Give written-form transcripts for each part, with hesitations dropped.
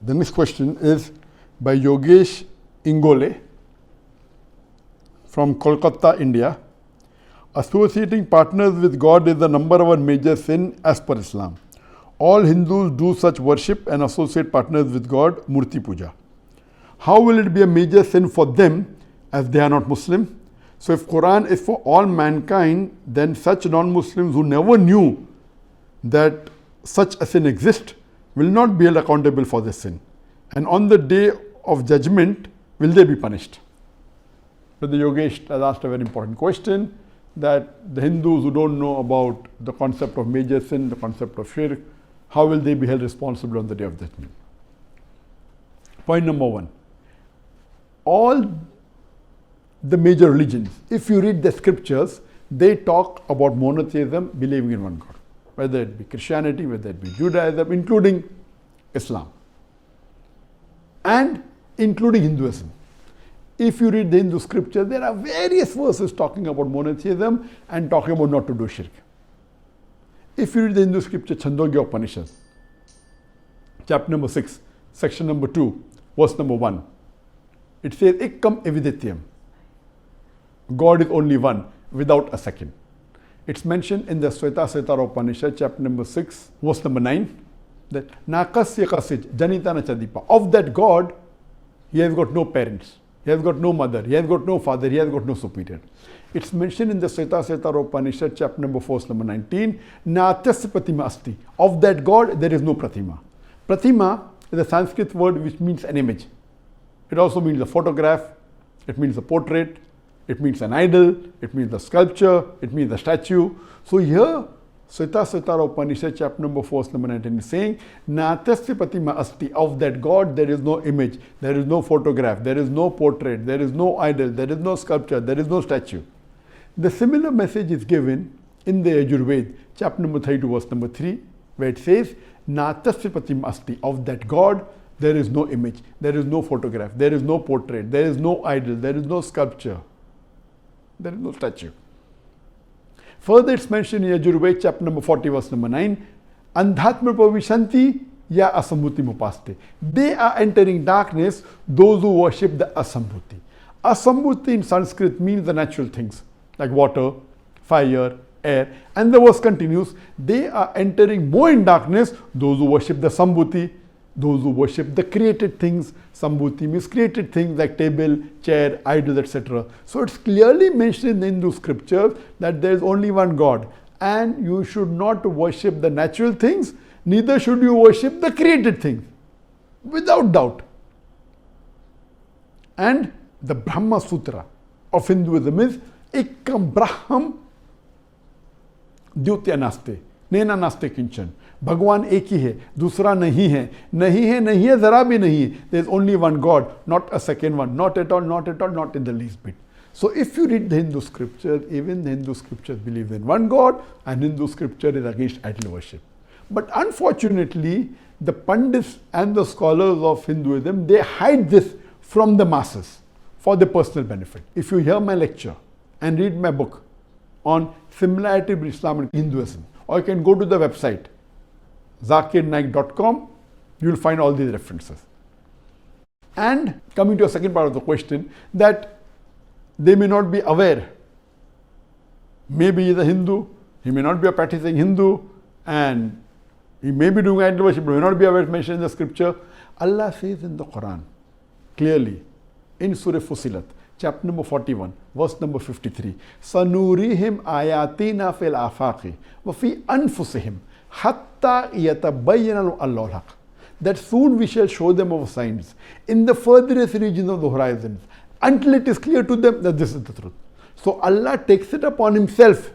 The next question is by Yogesh Ingole from Kolkata, India. Associating partners with God is the number one major sin as per Islam. All Hindus do such worship and associate partners with God, Murti Puja. How will it be a major sin for them as they are not Muslim? So if Qur'an is for all mankind, then such non-Muslims who never knew that such a sin exists will not be held accountable for this sin. And on the day of judgment, will they be punished? Brother Yogesh has asked a very important question, that the Hindus who don't know about the concept of major sin, the concept of shirk, how will they be held responsible on the day of judgment? Point number one, all the major religions, if you read the scriptures, they talk about monotheism, believing in one God. Whether it be Christianity, whether it be Judaism, including Islam, and including Hinduism. If you read the Hindu scripture, there are various verses talking about monotheism and talking about not to do shirk. If you read the Hindu scripture, Chandogya Upanishad, chapter number 6, section number 2, verse number 1, it says, Ikkam evidityam. God is only one, without a second. It's mentioned in the Sweta Upanishad, chapter number 6, verse number 9, that Nakasya Kasij, Janitana Chadipa. Of that God, he has got no parents, he has got no mother, he has got no father, he has got no superior. It's mentioned in the Sweta Upanishad, chapter number 4, verse number 19, Natyasya Pratima Asti. Of that God, there is no Pratima. Pratima is a Sanskrit word which means an image. It also means a photograph, it means a portrait, it means an idol, it means a sculpture, it means a statue. So here, Sweta Upanishad, chapter number 4, verse number 19 is saying, Natyasya Pratima Asti. Of that God, there is no image, there is no photograph, there is no portrait, there is no idol, there is no sculpture, there is no statue. The similar message is given in the Yajurveda, chapter number 32, verse number 3, where it says, Natyasya Pratima Asti. Of that God, there is no image, there is no photograph, there is no portrait, there is no idol, there is no sculpture, there is no statue. Further, it's mentioned in Yajurveda, chapter number 40, verse number 9, Andhatma Pavishanti ya Asambhuti Mupaste. They are entering darkness, those who worship the Asambhuti. Asambhuti in Sanskrit means the natural things, like water, fire, air. And the verse continues, they are entering more in darkness, those who worship the Sambhuti, those who worship the created things. Sambhuti means created things like table, chair, idol, etc. So it's clearly mentioned in the Hindu scriptures that there is only one God, and you should not worship the natural things, neither should you worship the created things, without doubt. And the Brahma Sutra of Hinduism is Ikkam Braham Dvitya Naste, Nena Naste Kinchan. भगवान एक ही है, दूसरा नहीं है, नहीं है, नहीं है, जरा भी नहीं है. There is only one God, not a second one, not at all, not at all, not in the least bit. So if you read the Hindu scriptures, even the Hindu scriptures believe in one God, and Hindu scripture is against idol worship. But unfortunately, the Pandits and the scholars of Hinduism, they hide this from the masses for their personal benefit. If you hear my lecture and read my book on similarity between Islam and Hinduism, or you can go to the website ZakirNaik.com, you will find all these references. And coming to a second part of the question, that they may not be aware. Maybe he is a Hindu, he may not be a practicing Hindu, and he may be doing idol worship, but may not be aware, mentioned in the scripture. Allah says in the Qur'an, clearly, in Surah Fusilat, chapter number 41, verse number 53, Sanurihim ayatina fil afaqi wa fi anfusihim hatta yatabayyana Allahul haq. That soon we shall show them our signs in the furthest regions of the horizons, until it is clear to them that this is the truth. So Allah takes it upon himself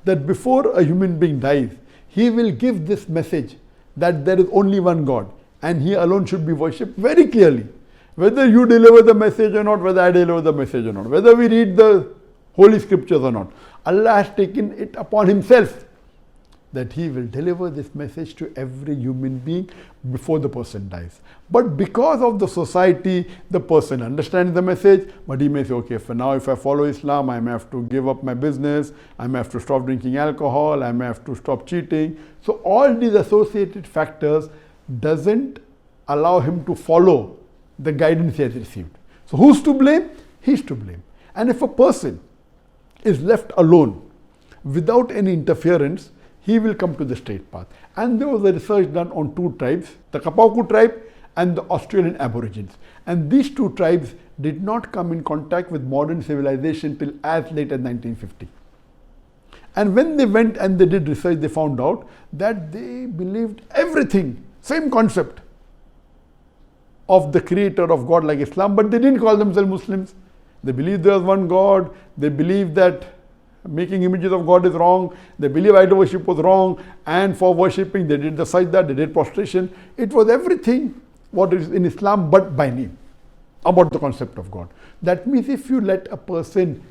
that before a human being dies, he will give this message that there is only one God and he alone should be worshipped very clearly. Whether you deliver the message or not, whether I deliver the message or not, whether we read the holy scriptures or not, Allah has taken it upon himself that he will deliver this message to every human being before the person dies. But because of the society, the person understands the message, but he may say, okay, for now if I follow Islam, I may have to give up my business, I may have to stop drinking alcohol, I may have to stop cheating. So all these associated factors doesn't allow him to follow the guidance he has received. So who's to blame? He's to blame. And if a person is left alone without any interference, he will come to the straight path. And there was a research done on two tribes, the Kapauku tribe and the Australian Aborigines. And these two tribes did not come in contact with modern civilization till as late as 1950. And when they went and they did research, they found out that they believed everything, same concept of the creator of God like Islam, but they didn't call themselves Muslims. They believed there was one God, they believed that making images of God is wrong, they believe idol worship was wrong, and for worshipping they did the sajda, they did prostration. It was everything what is in Islam but by name, about the concept of God. That means if you let a person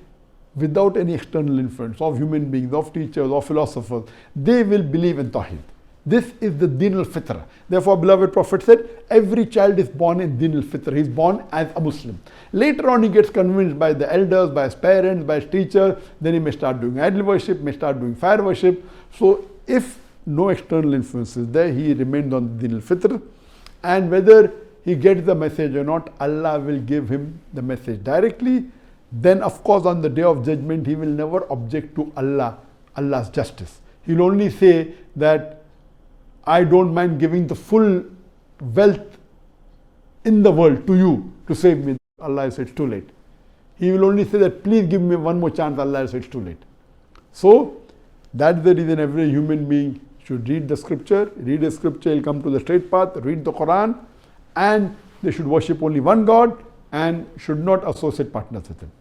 without any external influence of human beings, of teachers, of philosophers, they will believe in Tawheed. This is the Din al-Fitra. Therefore, beloved Prophet said, every child is born in Din al-Fitra. He is born as a Muslim. Later on, he gets convinced by the elders, by his parents, by his teacher. Then he may start doing idol worship, may start doing fire worship. So, if no external influence is there, he remains on Din al-Fitra. And whether he gets the message or not, Allah will give him the message directly. Then, of course, on the day of judgment, he will never object to Allah's justice. He will only say that, I don't mind giving the full wealth in the world to you to save me. Allah said it's too late. He will only say that, please give me one more chance. Allah said it's too late. So that's the reason every human being should read the scripture. Read the scripture, he'll come to the straight path. Read the Qur'an, and they should worship only one God and should not associate partners with him.